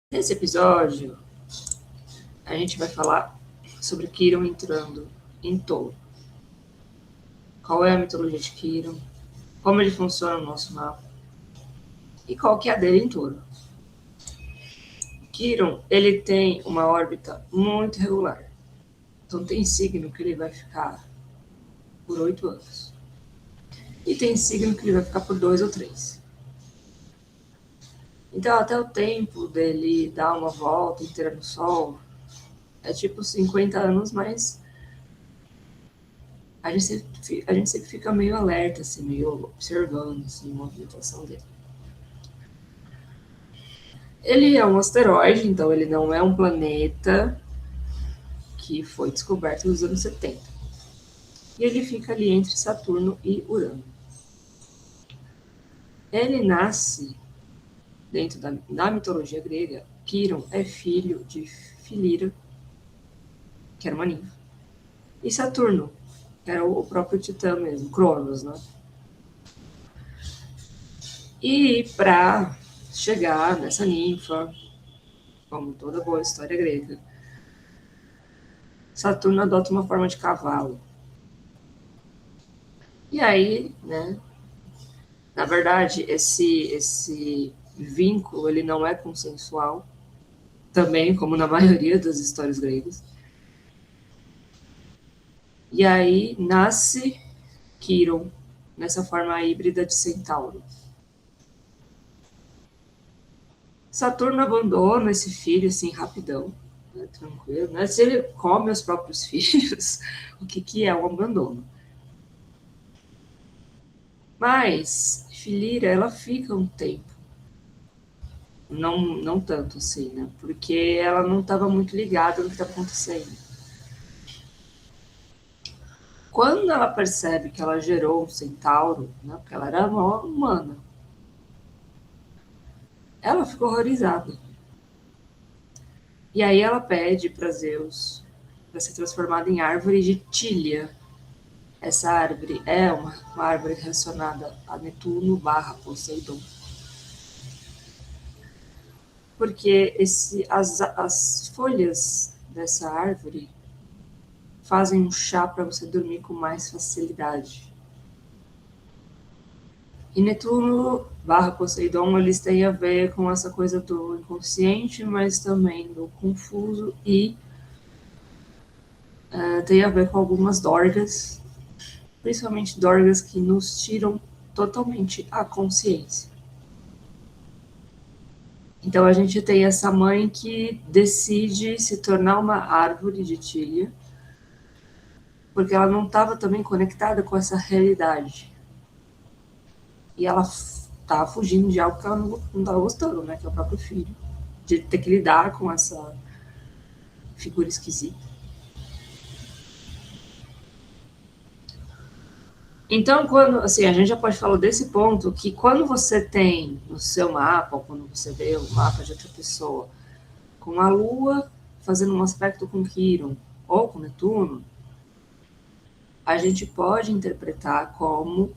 Nesse episódio, a gente vai falar sobre Quirón entrando em Touro. Qual é a mitologia de Quirón, como ele funciona no nosso mapa e qual que é a dele em Touro. Quirón, ele tem uma órbita muito regular. Então tem signo que ele vai ficar por 8 anos. E tem signo que ele vai ficar por 2 ou 3. Então até o tempo dele dar uma volta inteira no Sol é tipo 50 anos, mas a gente sempre fica meio alerta, assim, meio observando assim, a movimentação dele. Ele é um asteroide, então ele não é um planeta que foi descoberto nos anos 70. E ele fica ali entre Saturno e Urano. Ele nasce dentro da mitologia grega. Quirón é filho de Filira, que era uma ninfa, e Saturno, que era o próprio Titã mesmo, Cronos, né? E para chegar nessa ninfa, como toda boa história grega, Saturno adota uma forma de cavalo. E aí, né, na verdade, esse vínculo ele não é consensual, também como na maioria das histórias gregas. E aí nasce Quirón nessa forma híbrida de centauro. Saturno abandona esse filho assim rapidão, né, tranquilo, né? Se ele come os próprios filhos, o que é o abandono? Mas Filira, ela fica um tempo, não tanto assim, né? Porque ela não estava muito ligada no que estava acontecendo. Quando ela percebe que ela gerou um centauro, né? Porque ela era uma humana, ela ficou horrorizada. E aí ela pede para Zeus para ser transformada em árvore de Tília. Essa árvore é uma árvore relacionada a Netuno / Poseidon. Porque as folhas dessa árvore fazem um chá para você dormir com mais facilidade. E Netuno / Poseidon, eles têm a ver com essa coisa do inconsciente, mas também do confuso e tem a ver com algumas dorgas, principalmente dorgas que nos tiram totalmente a consciência. Então a gente tem essa mãe que decide se tornar uma árvore de Tília, porque ela não estava também conectada com essa realidade. E ela estava fugindo de algo que ela não estava gostando, né? Que é o próprio filho. De ter que lidar com essa figura esquisita. Então, quando, assim, a gente já pode falar desse ponto, que quando você tem no seu mapa, ou quando você vê o mapa de outra pessoa, com a Lua fazendo um aspecto com Quirón ou com Netuno, a gente pode interpretar como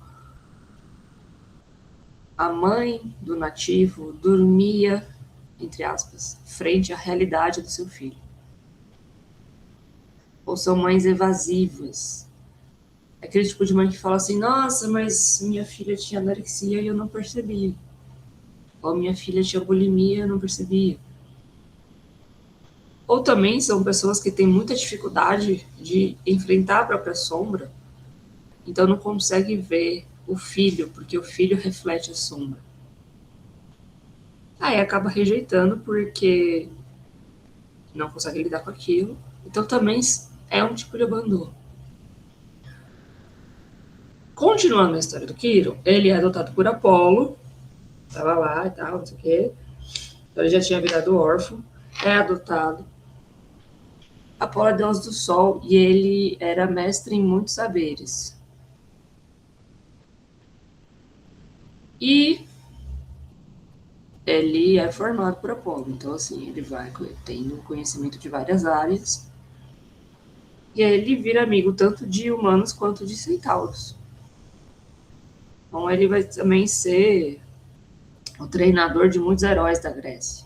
a mãe do nativo dormia, entre aspas, frente à realidade do seu filho. Ou são mães evasivas. Aquele tipo de mãe que fala assim, nossa, mas minha filha tinha anorexia e eu não percebi. Ou minha filha tinha bulimia e eu não percebia. Ou também são pessoas que têm muita dificuldade de enfrentar a própria sombra, então não consegue ver o filho, porque o filho reflete a sombra. Aí acaba rejeitando porque não consegue lidar com aquilo. Então também é um tipo de abandono. Continuando a história do Quirón, ele é adotado por Apolo, estava lá e tal, não sei o quê. Então ele já tinha virado órfão, é adotado. Apolo é deus do sol e ele era mestre em muitos saberes. E ele é formado por Apolo, então assim, ele vai tendo conhecimento de várias áreas. E aí ele vira amigo tanto de humanos quanto de centauros. Então ele vai também ser o treinador de muitos heróis da Grécia.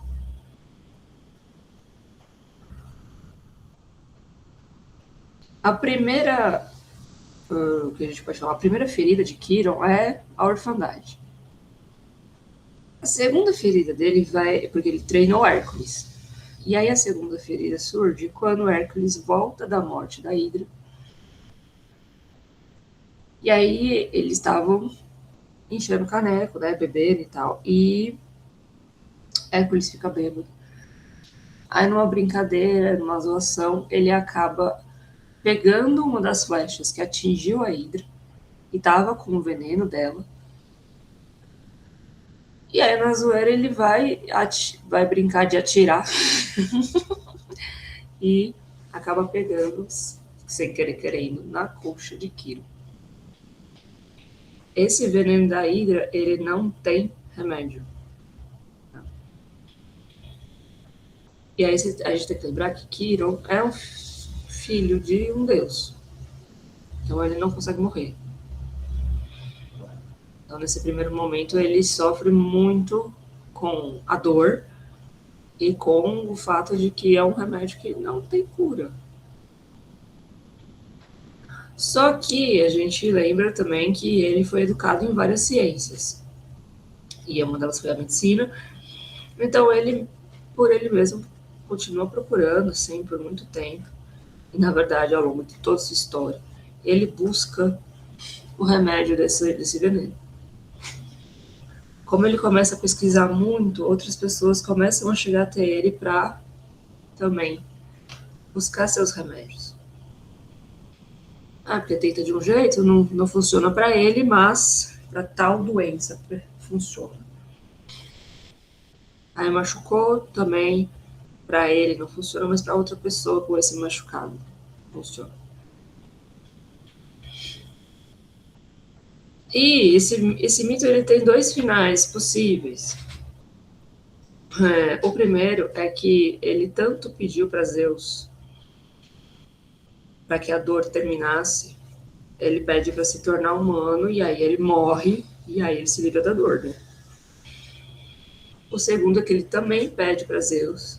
A primeira, que a gente pode falar, a primeira ferida de Quiron é a orfandade. A segunda ferida dele vai porque ele treinou Hércules. E aí a segunda ferida surge quando Hércules volta da morte da Hidra. E aí eles estavam enchendo o caneco, né, bebendo e tal. E Hércules fica bêbado. Aí numa brincadeira, numa zoação, ele acaba pegando uma das flechas que atingiu a Hidra e tava com o veneno dela. E aí na zoeira ele vai brincar de atirar e acaba pegando, sem querer querendo, na coxa de Quiron. Esse veneno da Hidra, ele não tem remédio. E aí a gente tem que lembrar que Quiron é um filho de um deus. Então ele não consegue morrer. Então nesse primeiro momento ele sofre muito com a dor e com o fato de que é um remédio que não tem cura. Só que a gente lembra também que ele foi educado em várias ciências. E uma delas foi a medicina. Então ele, por ele mesmo, continua procurando, assim, por muito tempo. E, na verdade, ao longo de toda essa história, ele busca o remédio desse veneno. Como ele começa a pesquisar muito, outras pessoas começam a chegar até ele para também buscar seus remédios. Porque tenta de um jeito, não funciona para ele, mas para tal doença funciona. Aí machucou também, para ele não funciona, mas para outra pessoa com esse machucado funciona. E esse mito ele tem dois finais possíveis. O primeiro é que ele tanto pediu para Zeus para que a dor terminasse, ele pede para se tornar humano e aí ele morre e aí ele se livra da dor, né? O segundo é que ele também pede para Zeus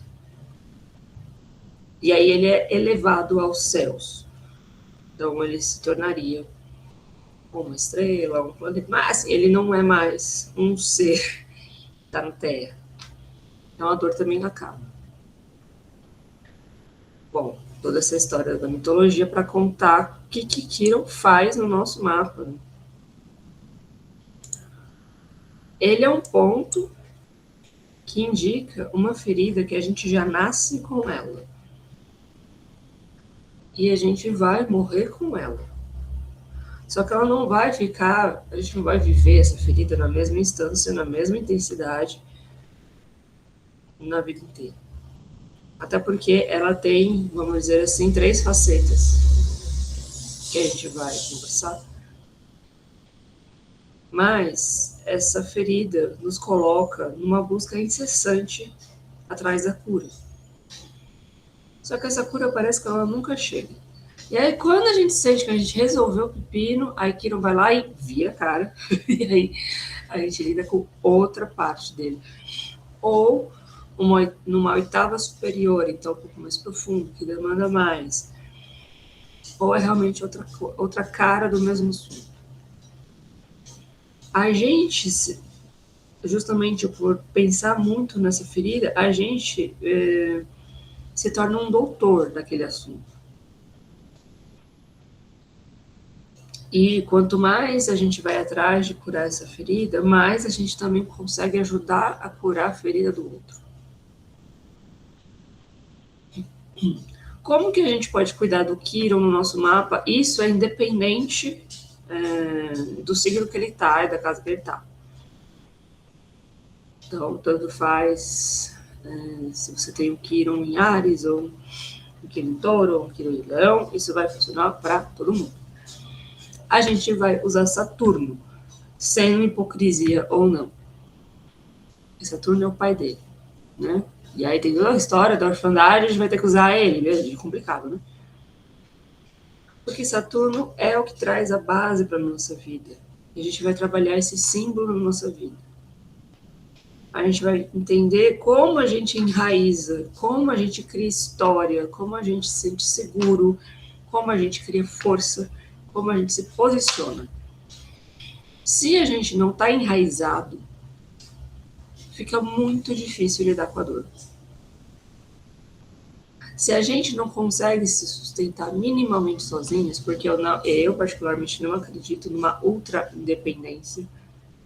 e aí ele é elevado aos céus. Então ele se tornaria uma estrela, um planeta, mas ele não é mais um ser que está na Terra. Então a dor também acaba. Bom, toda essa história da mitologia para contar o que Quiron faz no nosso mapa. Né? Ele é um ponto que indica uma ferida que a gente já nasce com ela. E a gente vai morrer com ela. Só que ela não vai ficar, a gente não vai viver essa ferida na mesma instância, na mesma intensidade, na vida inteira. Até porque ela tem, vamos dizer assim, 3 facetas que a gente vai conversar. Mas essa ferida nos coloca numa busca incessante atrás da cura. Só que essa cura parece que ela nunca chega. E aí, quando a gente sente que a gente resolveu o pepino, aí Quiron vai lá e vira a cara. E aí a gente lida com outra parte dele. Ou numa oitava superior, então um pouco mais profundo, que demanda mais. Ou é realmente outra cara do mesmo assunto. A gente, justamente por pensar muito nessa ferida, a gente se torna um doutor daquele assunto. E quanto mais a gente vai atrás de curar essa ferida, mais a gente também consegue ajudar a curar a ferida do outro. Como que a gente pode cuidar do Quiron no nosso mapa? Isso é independente do signo que ele está e da casa que ele está. Então, tanto faz se você tem o Quiron em Áries, ou o Quiron em Touro, ou o Quiron em Leão, isso vai funcionar para todo mundo. A gente vai usar Saturno, sendo hipocrisia ou não. E Saturno é o pai dele, né? E aí tem toda a história da orfandade, a gente vai ter que usar ele mesmo, é complicado, né? Porque Saturno é o que traz a base para a nossa vida. E a gente vai trabalhar esse símbolo na nossa vida. A gente vai entender como a gente enraiza, como a gente cria história, como a gente se sente seguro, como a gente cria força, como a gente se posiciona. Se a gente não está enraizado, fica muito difícil lidar com a dor. Se a gente não consegue se sustentar minimamente sozinhos, porque eu particularmente não acredito numa ultra independência,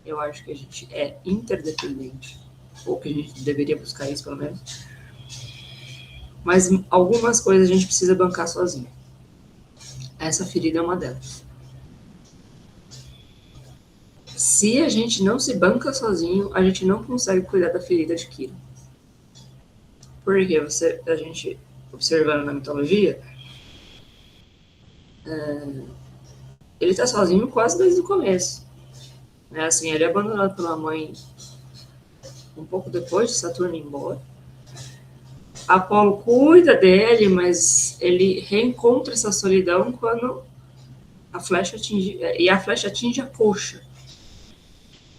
eu acho que a gente é interdependente, ou que a gente deveria buscar isso pelo menos, mas algumas coisas a gente precisa bancar sozinho. Essa ferida é uma delas. Se a gente não se banca sozinho, a gente não consegue cuidar da ferida de Kira. Porque a gente, observando na mitologia, ele está sozinho quase desde o começo. Assim, ele é abandonado pela mãe um pouco depois de Saturno ir embora. Apolo cuida dele, mas ele reencontra essa solidão quando a flecha atinge a coxa.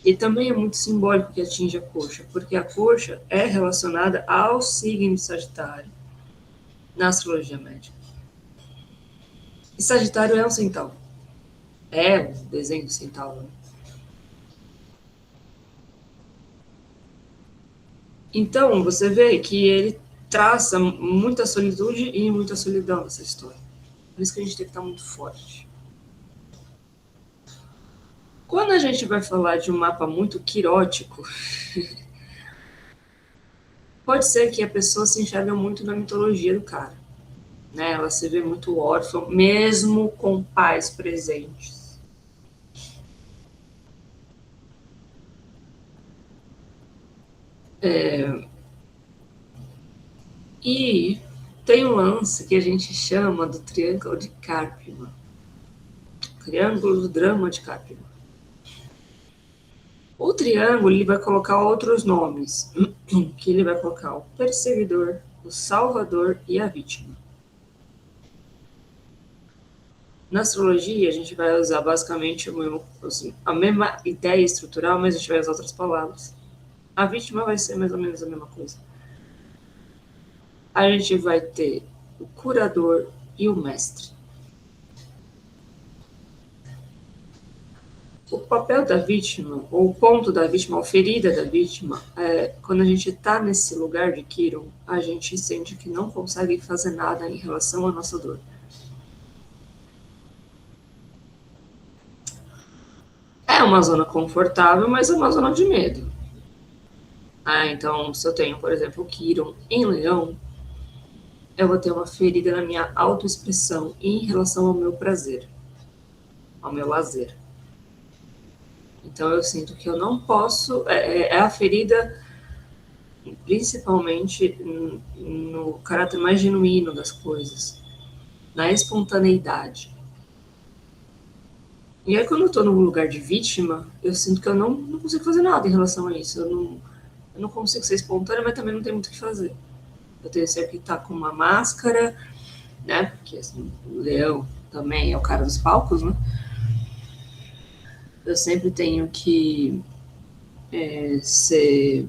E também é muito simbólico que atinge a coxa, porque a coxa é relacionada ao signo de Sagitário na astrologia médica. E Sagitário é um centauro. É o desenho do centauro. Então, você vê que ele traça muita solitude e muita solidão nessa história. Por isso que a gente tem que estar muito forte. Quando a gente vai falar de um mapa muito quirótico, pode ser que a pessoa se enxergue muito na mitologia do cara. Né? Ela se vê muito órfã, mesmo com pais presentes. E tem um lance que a gente chama do triângulo de Karpman. Triângulo do drama de Karpman. O triângulo ele vai colocar outros nomes, que ele vai colocar o perseguidor, o salvador e a vítima. Na astrologia, a gente vai usar basicamente a mesma ideia estrutural, mas a gente vai usar outras palavras. A vítima vai ser mais ou menos a mesma coisa. A gente vai ter o curador e o mestre. O papel da vítima, ou o ponto da vítima, ou ferida da vítima, quando a gente está nesse lugar de Quiron, a gente sente que não consegue fazer nada em relação à nossa dor. É uma zona confortável, mas é uma zona de medo. Então, se eu tenho, por exemplo, o Quiron em Leão, eu vou ter uma ferida na minha autoexpressão em relação ao meu prazer, ao meu lazer. Então, eu sinto que eu não posso... É a ferida, principalmente no caráter mais genuíno das coisas, na espontaneidade. E aí, quando eu estou num lugar de vítima, eu sinto que eu não consigo fazer nada em relação a isso. Eu não consigo ser espontânea, mas também não tem muito o que fazer. Eu tenho sempre que estar com uma máscara, né? Porque assim, o leão também é o cara dos palcos, né? Eu sempre tenho que ser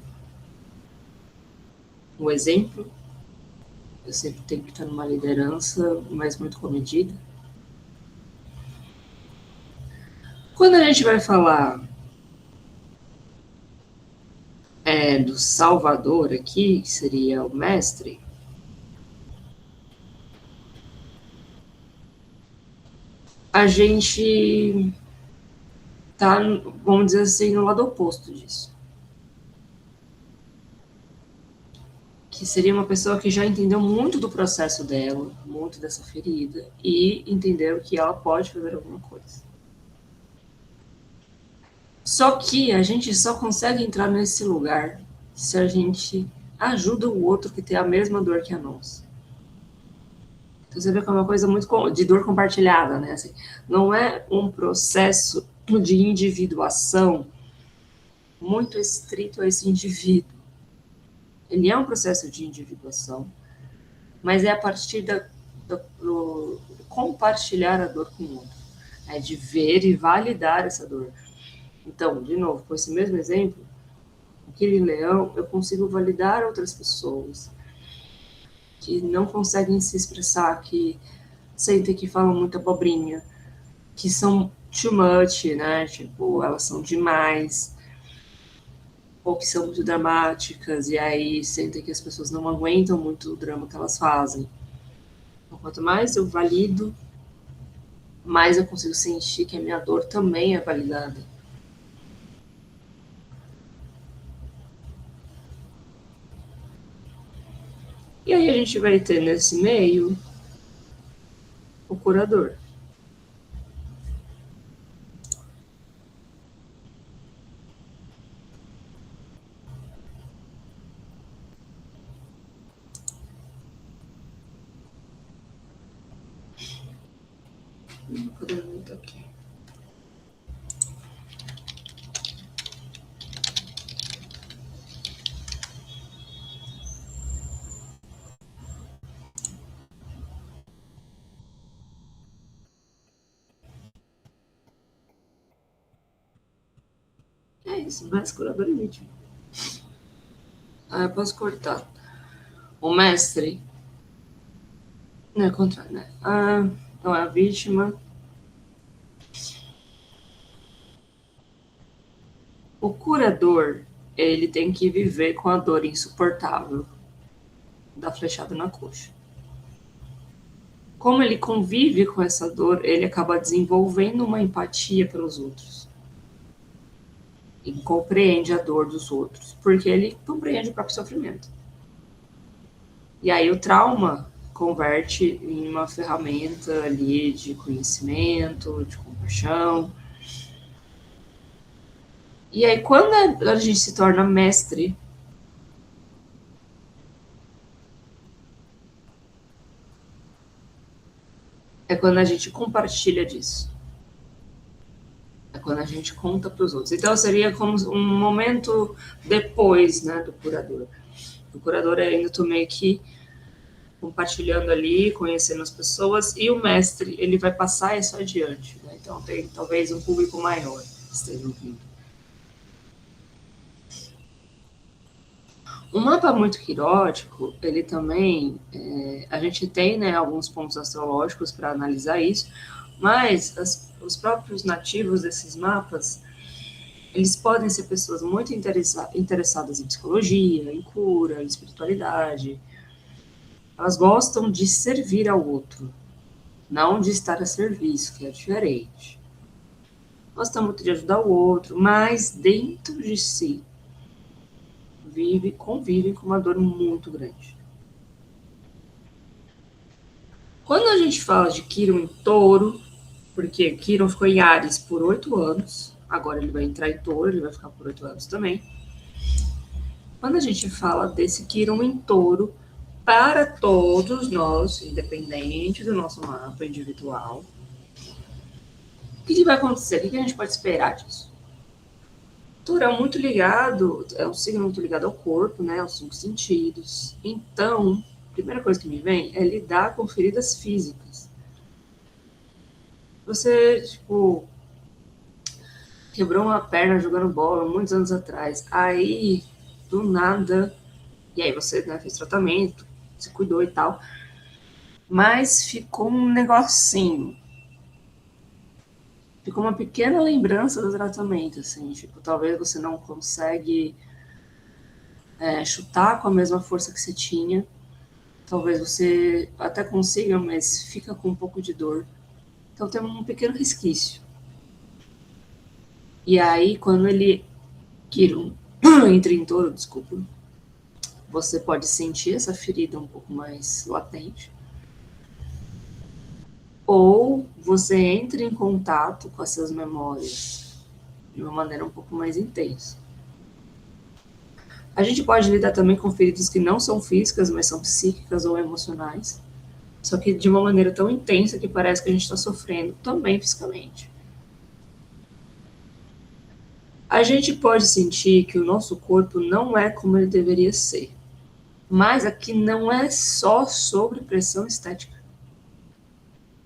um exemplo. Eu sempre tenho que estar numa liderança, mas muito comedida. Quando a gente vai falar do Salvador aqui, que seria o mestre, a gente tá, vamos dizer assim, no lado oposto disso. Que seria uma pessoa que já entendeu muito do processo dela, muito dessa ferida, e entendeu que ela pode fazer alguma coisa. Só que a gente só consegue entrar nesse lugar se a gente ajuda o outro que tem a mesma dor que a nossa. Então você vê que é uma coisa muito de dor compartilhada, né? Assim, não é um processo de individuação muito estrito a esse indivíduo. Ele é um processo de individuação, mas é a partir do compartilhar a dor com o outro. É de ver e validar essa dor. Então, de novo, com esse mesmo exemplo, aquele leão, eu consigo validar outras pessoas que não conseguem se expressar, que sentem que falam muita abobrinha, que são too much, né? Tipo, elas são demais, ou que são muito dramáticas, e aí sentem que as pessoas não aguentam muito o drama que elas fazem. Então, quanto mais eu valido, mais eu consigo sentir que a minha dor também é validada. E aí a gente vai ter nesse meio o curador. Aqui. É isso, mais curador e vítima. Ah, eu posso cortar. O mestre. Não é contrário, né? Ah, não é a vítima. O curador, ele tem que viver com a dor insuportável da flechada na coxa. Como ele convive com essa dor, ele acaba desenvolvendo uma empatia pelos outros. E compreende a dor dos outros, porque ele compreende o próprio sofrimento. E aí o trauma converte em uma ferramenta ali de conhecimento, de compaixão. E aí quando a gente se torna mestre, é quando a gente compartilha disso. É quando a gente conta para os outros. Então seria como um momento depois, né, do curador. O curador é ainda tô meio que compartilhando ali, conhecendo as pessoas, e o mestre, ele vai passar isso adiante, né? Então tem talvez um público maior que esteja ouvindo. Um mapa muito quirótico, ele também, a gente tem, né, alguns pontos astrológicos para analisar isso, mas os próprios nativos desses mapas, eles podem ser pessoas muito interessadas em psicologia, em cura, em espiritualidade. Elas gostam de servir ao outro, não de estar a serviço, que é diferente. Gostam muito de ajudar o outro, mas dentro de si convivem com uma dor muito grande. Quando a gente fala de Quirón em touro, porque Quirón ficou em Áries por 8 anos, agora ele vai entrar em touro, ele vai ficar por 8 anos também. Quando a gente fala desse Quirón em touro, para todos nós, independente do nosso mapa individual, o que vai acontecer? O que a gente pode esperar disso? Touro é muito ligado, é um signo muito ligado ao corpo, né, aos 5 sentidos. Então, a primeira coisa que me vem é lidar com feridas físicas. Você, tipo, quebrou uma perna jogando bola muitos anos atrás. Aí, do nada, e aí você, né, fez tratamento, se cuidou e tal, mas ficou um negocinho. Ficou uma pequena lembrança do tratamento, assim, tipo, talvez você não consegue chutar com a mesma força que você tinha, talvez você até consiga, mas fica com um pouco de dor. Então tem um pequeno resquício. E aí, quando ele Quirón entra em touro, desculpa, você pode sentir essa ferida um pouco mais latente. Ou você entra em contato com essas memórias de uma maneira um pouco mais intensa. A gente pode lidar também com feridas que não são físicas, mas são psíquicas ou emocionais, só que de uma maneira tão intensa que parece que a gente está sofrendo também fisicamente. A gente pode sentir que o nosso corpo não é como ele deveria ser, mas aqui não é só sobre pressão estética.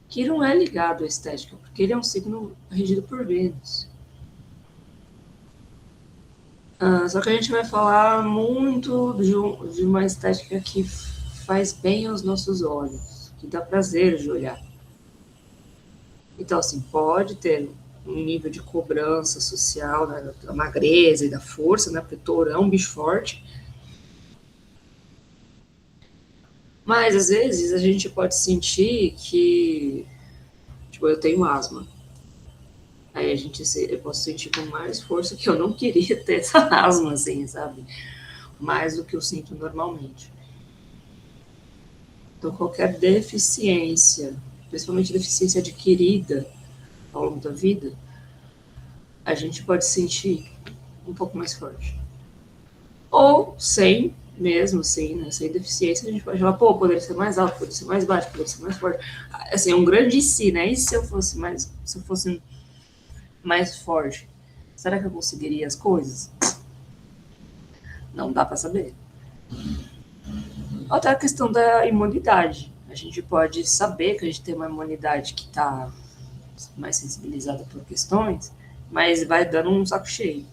Quirón é ligado à estética, porque ele é um signo regido por Vênus. Só que a gente vai falar muito de uma estética que faz bem aos nossos olhos, que dá prazer de olhar. Então, assim, pode ter um nível de cobrança social, né, da magreza e da força, né, porque touro é um bicho forte, mas às vezes a gente pode sentir que, tipo, eu tenho asma. Aí eu posso sentir com mais força que eu não queria ter essa asma, assim, sabe? Mais do que eu sinto normalmente. Então, qualquer deficiência, principalmente deficiência adquirida ao longo da vida, a gente pode sentir um pouco mais forte. Ou sem, mesmo assim, né, sem deficiência, a gente pode falar, pô, poderia ser mais alto, poderia ser mais baixo, poderia ser mais forte. Assim, é um grande si, né? E se eu fosse mais forte, será que eu conseguiria as coisas? Não dá para saber. Outra questão da imunidade. A gente pode saber que a gente tem uma imunidade que está mais sensibilizada por questões, mas vai dando um saco cheio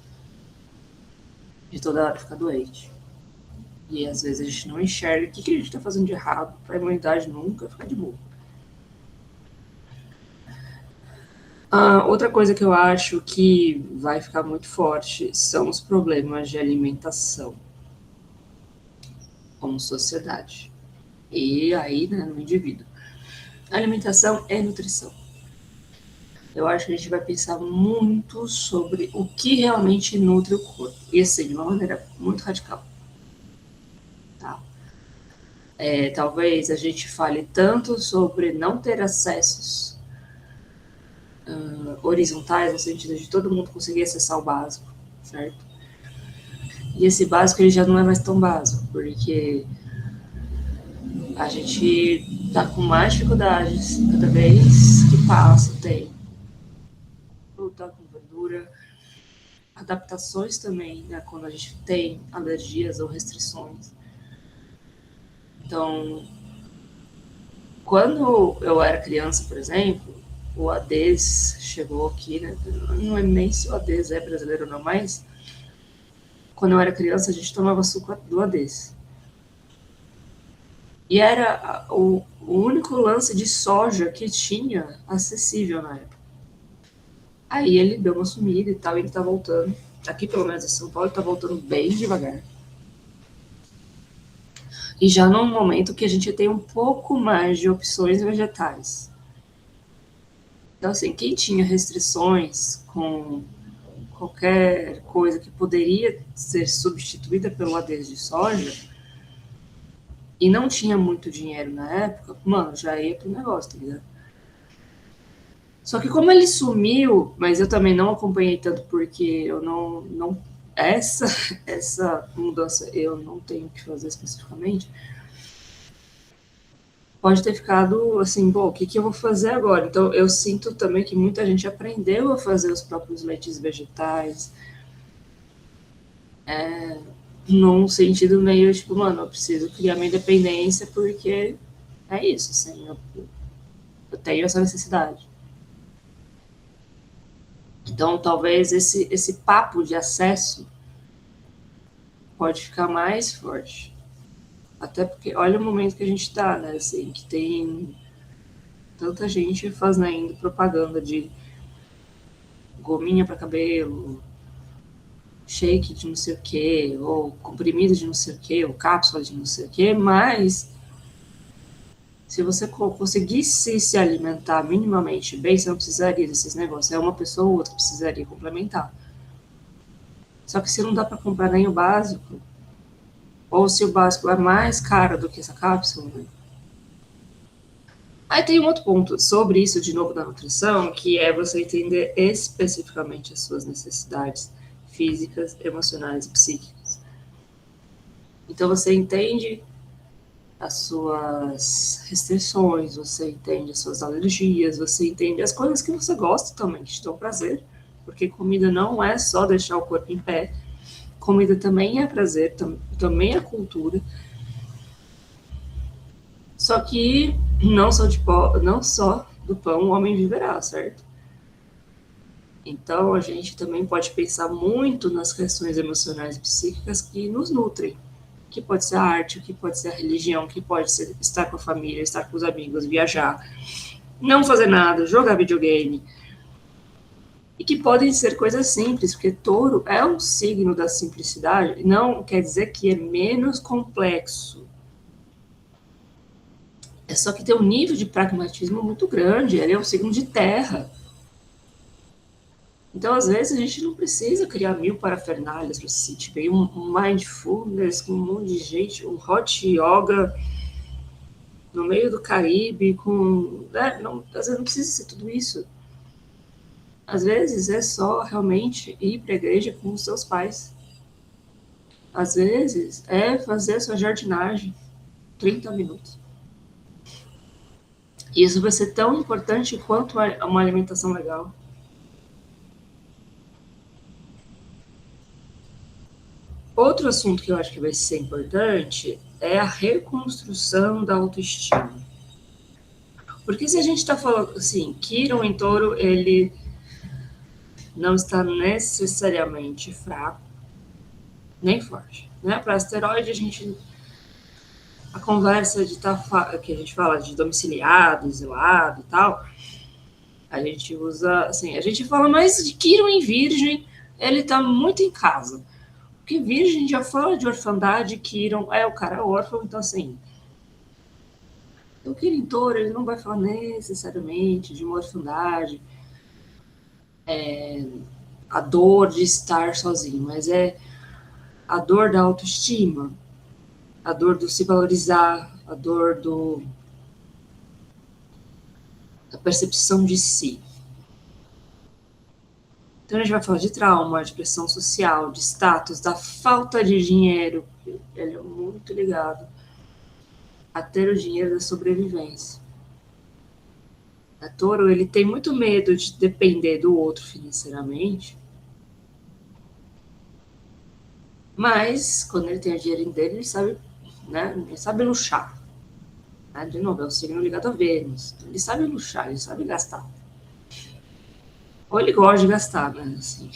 de toda hora ficar doente. E às vezes a gente não enxerga o que a gente está fazendo de errado para a imunidade nunca ficar de boa. Outra coisa que eu acho que vai ficar muito forte são os problemas de alimentação como sociedade. E aí, né, no indivíduo. Alimentação é nutrição. Eu acho que a gente vai pensar muito sobre o que realmente nutre o corpo. E assim, de uma maneira muito radical. Tá? Talvez a gente fale tanto sobre não ter acessos horizontais, no sentido de todo mundo conseguir acessar o básico, certo? E esse básico ele já não é mais tão básico, porque a gente tá com mais dificuldades cada vez que passa o tempo. Fruta com verdura, adaptações também, né, quando a gente tem alergias ou restrições. Então, quando eu era criança, por exemplo, o ADES chegou aqui, né? Não é nem se o ADES é brasileiro ou não, mas quando eu era criança a gente tomava suco do ADES. E era o único lance de soja que tinha acessível na época. Aí ele deu uma sumida e tal, e ele tá voltando. Aqui, pelo menos em São Paulo, ele tá voltando bem devagar. E já num momento que a gente tem um pouco mais de opções vegetais. Então, assim, quem tinha restrições com qualquer coisa que poderia ser substituída pelo ADES de soja e não tinha muito dinheiro na época, mano, já ia pro negócio, tá ligado? Só que como ele sumiu, mas eu também não acompanhei tanto porque eu não essa essa mudança eu não tenho que fazer especificamente. Pode ter ficado assim, bom, o que eu vou fazer agora? Então eu sinto também que muita gente aprendeu a fazer os próprios leites vegetais, num sentido meio tipo, mano, eu preciso criar minha independência porque é isso, assim, eu tenho essa necessidade. Então, talvez esse papo de acesso pode ficar mais forte. Até porque, olha o momento que a gente está, né? Assim, que tem tanta gente fazendo propaganda de gominha para cabelo, shake de não sei o que, ou comprimido de não sei o que, ou cápsula de não sei o que, mas se você conseguisse se alimentar minimamente bem, você não precisaria desses negócios. É uma pessoa ou outra que precisaria complementar. Só que se não dá para comprar nem o básico, ou se o básico é mais caro do que essa cápsula, né? Aí tem um outro ponto sobre isso, de novo, da nutrição, que é você entender especificamente as suas necessidades físicas, emocionais e psíquicas. Então você entende as suas restrições, você entende as suas alergias, você entende as coisas que você gosta também, que te dão prazer, porque comida não é só deixar o corpo em pé, comida também é prazer, também é cultura. Só que não só do pão o homem viverá, certo? Então a gente também pode pensar muito nas questões emocionais e psíquicas que nos nutrem, que pode ser a arte, que pode ser a religião, que pode ser estar com a família, estar com os amigos, viajar, não fazer nada, jogar videogame. E que podem ser coisas simples, porque touro é um signo da simplicidade, não quer dizer que é menos complexo. É só que tem um nível de pragmatismo muito grande, ele é um signo de terra. Então, às vezes, a gente não precisa criar mil parafernálias para se sentir bem. Um mindfulness com um monte de gente, um hot yoga no meio do Caribe, com. Né? Não, às vezes não precisa ser tudo isso. Às vezes é só realmente ir para a igreja com os seus pais. Às vezes é fazer a sua jardinagem, 30 minutos. E isso vai ser tão importante quanto uma alimentação legal. Outro assunto que eu acho que vai ser importante é a reconstrução da autoestima. Porque se a gente está falando assim, Quirón em touro, ele não está necessariamente fraco, nem forte. Né? Para asteroide, a conversa de que a gente fala de domiciliado, exilado e tal, a gente usa, assim, a gente fala mais de Quirón em virgem, ele está muito em casa. Porque virgem já fala de orfandade, Quirón é o cara órfão, então assim, o Quirón em touro, ele não vai falar necessariamente de uma orfandade, a dor de estar sozinho, mas é a dor da autoestima, a dor do se valorizar, a dor da percepção de si. Então a gente vai falar de trauma, de pressão social, de status, da falta de dinheiro, ele é muito ligado a ter o dinheiro da sobrevivência. A touro, ele tem muito medo de depender do outro financeiramente, mas quando ele tem o dinheiro dele, ele sabe, né, ele sabe luxar. Né? De novo, é um signo ligado a Vênus. Ele sabe luxar, ele sabe gastar. Ou ele gosta de gastar, né? Assim.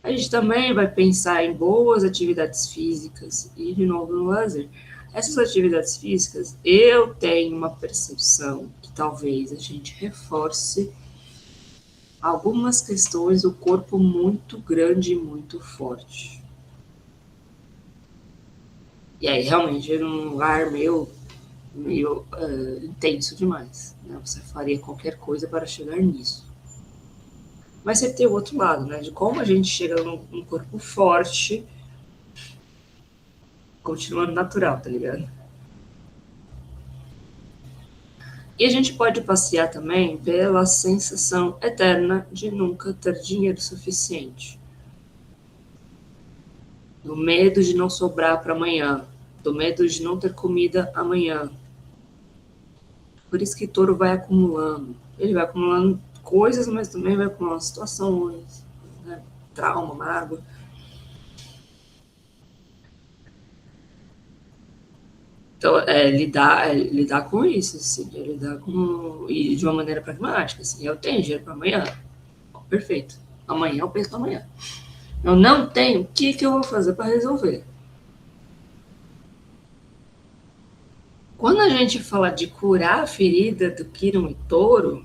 A gente também vai pensar em boas atividades físicas e, de novo, no lazer. Essas atividades físicas, eu tenho uma percepção que talvez a gente reforce algumas questões do corpo muito grande e muito forte. E aí, realmente, era um lugar meio intenso demais. Né? Você faria qualquer coisa para chegar nisso. Mas você tem o outro lado, né? De como a gente chega num corpo forte, continuando natural, tá ligado? E a gente pode passear também pela sensação eterna de nunca ter dinheiro suficiente. Do medo de não sobrar para amanhã. Do medo de não ter comida amanhã. Por isso que touro vai acumulando. Ele vai acumulando coisas, mas também vai acumulando situações, né? Trauma, mágoa. Então, lidar com isso, assim, lidar com. E de uma maneira pragmática, assim, eu tenho dinheiro para amanhã. Bom, perfeito. Amanhã eu penso amanhã. Eu não tenho, o que eu vou fazer para resolver? Quando a gente fala de curar a ferida do Quirón e touro,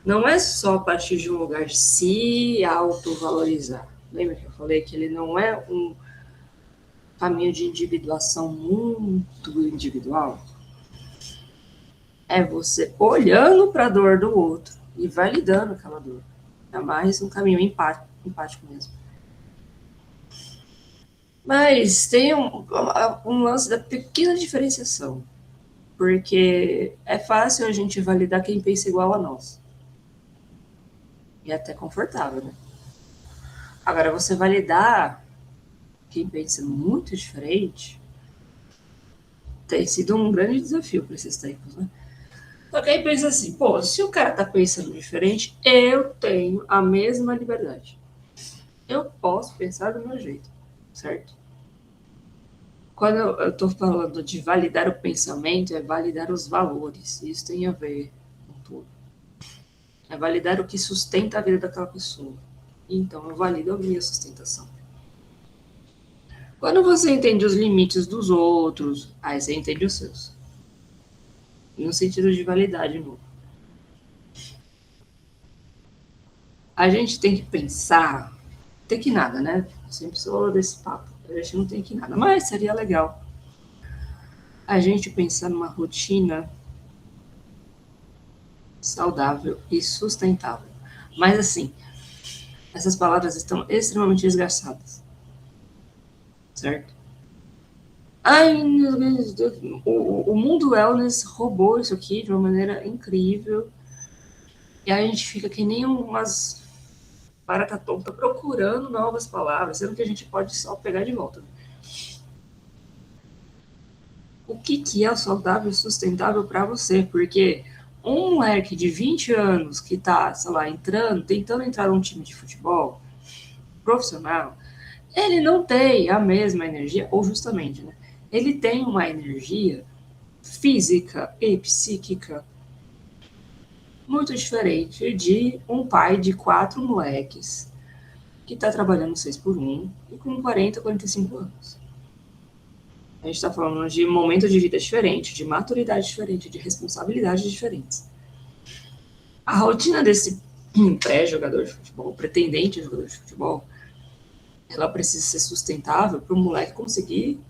não é só a partir de um lugar de se autovalorizar. Lembra que eu falei que ele não é um caminho de individuação muito individual? É você olhando para a dor do outro e validando aquela dor. É mais um caminho empático mesmo. Mas tem um lance da pequena diferenciação. Porque é fácil a gente validar quem pensa igual a nós. E é até confortável, né? Agora, você validar quem pensa muito diferente tem sido um grande desafio para esses tempos, né? Só que aí pensa assim, pô, se o cara tá pensando diferente, eu tenho a mesma liberdade. Eu posso pensar do meu jeito, certo? Quando eu estou falando de validar o pensamento, é validar os valores. Isso tem a ver com tudo. É validar o que sustenta a vida daquela pessoa. Então, eu valido a minha sustentação. Quando você entende os limites dos outros, aí você entende os seus. No sentido de validade novo. A gente tem que pensar, tem que nada, né? Eu sempre sou desse papo. A gente não tem que nada, mas seria legal a gente pensar numa rotina saudável e sustentável. Mas assim, essas palavras estão extremamente desgastadas, certo? Ai, o mundo wellness roubou isso aqui de uma maneira incrível. E aí a gente fica que nem umas barata tonta procurando novas palavras, sendo que a gente pode só pegar de volta. O que é o saudável e sustentável para você? Porque um moleque de 20 anos que tá, sei lá, tentando entrar num time de futebol profissional, ele não tem a mesma energia, ou justamente, né? Ele tem uma energia física e psíquica muito diferente de um pai de 4 moleques que está trabalhando 6 por 1 e com 40, 45 anos. A gente está falando de momentos de vida diferentes, de maturidade diferente, de responsabilidades diferentes. A rotina desse pré-jogador de futebol, pretendente jogador de futebol, ela precisa ser sustentável para o moleque conseguir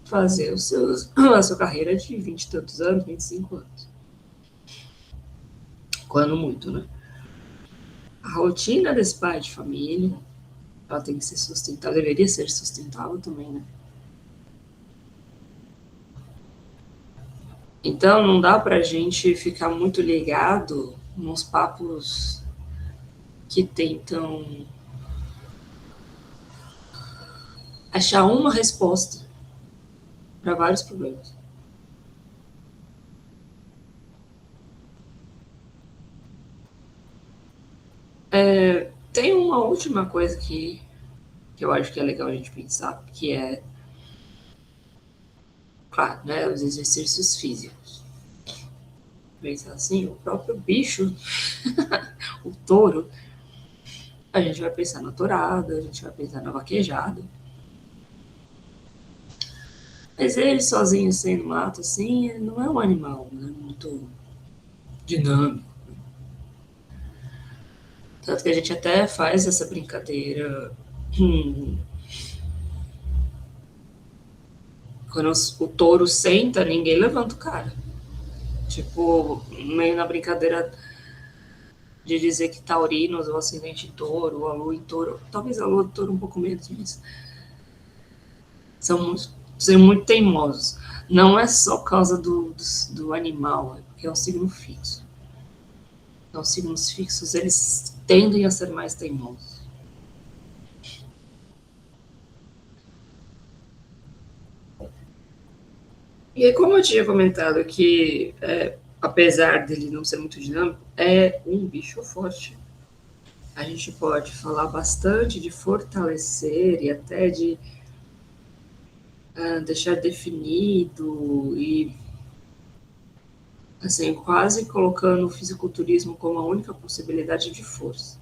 fazer a sua carreira de 20 e tantos anos, 25 anos. Quando muito, né? A rotina desse pai de família, ela tem que ser sustentável, deveria ser sustentável também, né? Então não dá pra gente ficar muito ligado nos papos que tentam achar uma resposta para vários problemas. Tem uma última coisa que eu acho que é legal a gente pensar, que é, claro, né, os exercícios físicos. Pensar assim, o próprio bicho, o touro, a gente vai pensar na tourada, a gente vai pensar na vaquejada. Mas ele sozinho, sem no mato, assim, ele não é um animal, né, muito dinâmico. Tanto que a gente até faz essa brincadeira. Quando o touro senta, ninguém levanta o cara. Tipo, meio na brincadeira de dizer que taurinos, o ascendente em touro, ou a lua em touro, talvez a lua em touro um pouco menos, mas são muito teimosos. Não é só por causa do animal, é porque é um signo fixo. Então, os signos fixos, eles tendem a ser mais teimosos. E aí, como eu tinha comentado que, apesar dele não ser muito dinâmico, é um bicho forte. A gente pode falar bastante de fortalecer e até de deixar definido e assim, quase colocando o fisiculturismo como a única possibilidade de força.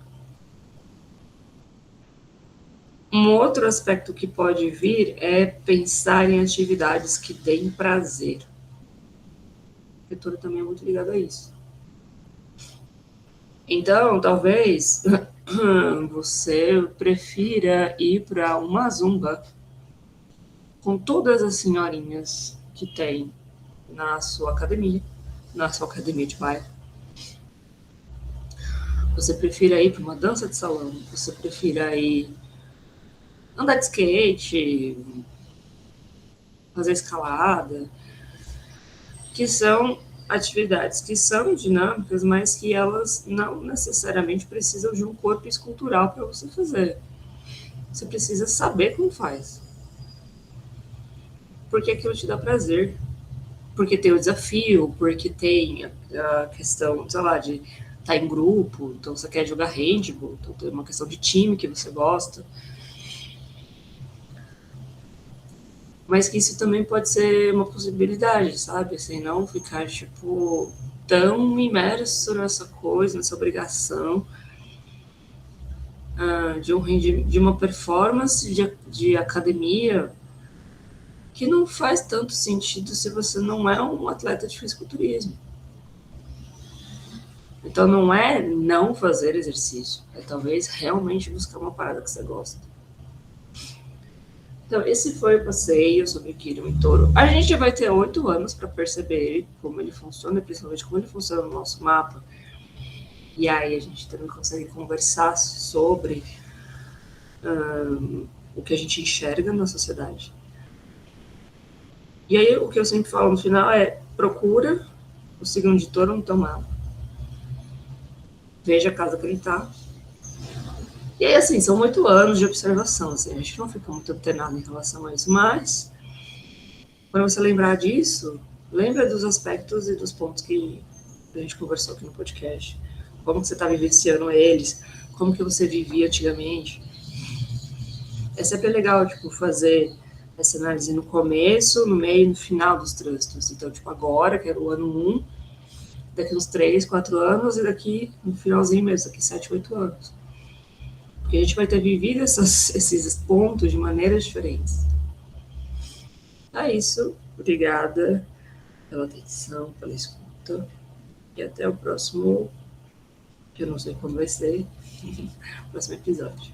Um outro aspecto que pode vir é pensar em atividades que deem prazer. O retorno também é muito ligado a isso. Então, talvez você prefira ir para uma zumba com todas as senhorinhas que tem na sua academia de bairro. Você prefira ir para uma dança de salão, você prefira ir andar de skate, fazer escalada, que são atividades que são dinâmicas, mas que elas não necessariamente precisam de um corpo escultural para você fazer. Você precisa saber como faz. Porque aquilo te dá prazer. Porque tem o desafio, porque tem a questão, sei lá, de estar em grupo, então você quer jogar handball, então tem uma questão de time que você gosta. Mas que isso também pode ser uma possibilidade, sabe? Assim, não ficar, tipo, tão imerso nessa coisa, nessa obrigação, de uma performance de academia que não faz tanto sentido se você não é um atleta de fisiculturismo. Então não é não fazer exercício, é talvez realmente buscar uma parada que você gosta. Então esse foi o passeio sobre o Quirón e Touro. A gente vai ter 8 anos para perceber como ele funciona, principalmente como ele funciona no nosso mapa. E aí a gente também consegue conversar sobre o que a gente enxerga na sociedade. E aí o que eu sempre falo no final é: procura o signo de Touro no teu mapa, veja a casa que ele está. E aí, assim, são 8 anos de observação, assim, a gente não fica muito antenado em relação a isso, mas quando você lembrar disso, lembra dos aspectos e dos pontos que a gente conversou aqui no podcast, como que você está vivenciando eles, como que você vivia antigamente. É sempre legal, tipo, fazer essa análise no começo, no meio e no final dos trânsitos. Então, tipo, agora, que era o ano 1, daqui uns 3, 4 anos, e daqui no finalzinho mesmo, daqui 7, 8 anos. Porque a gente vai ter vivido esses pontos de maneiras diferentes. É isso. Obrigada pela atenção, pela escuta. E até o próximo, que eu não sei quando vai ser, próximo episódio.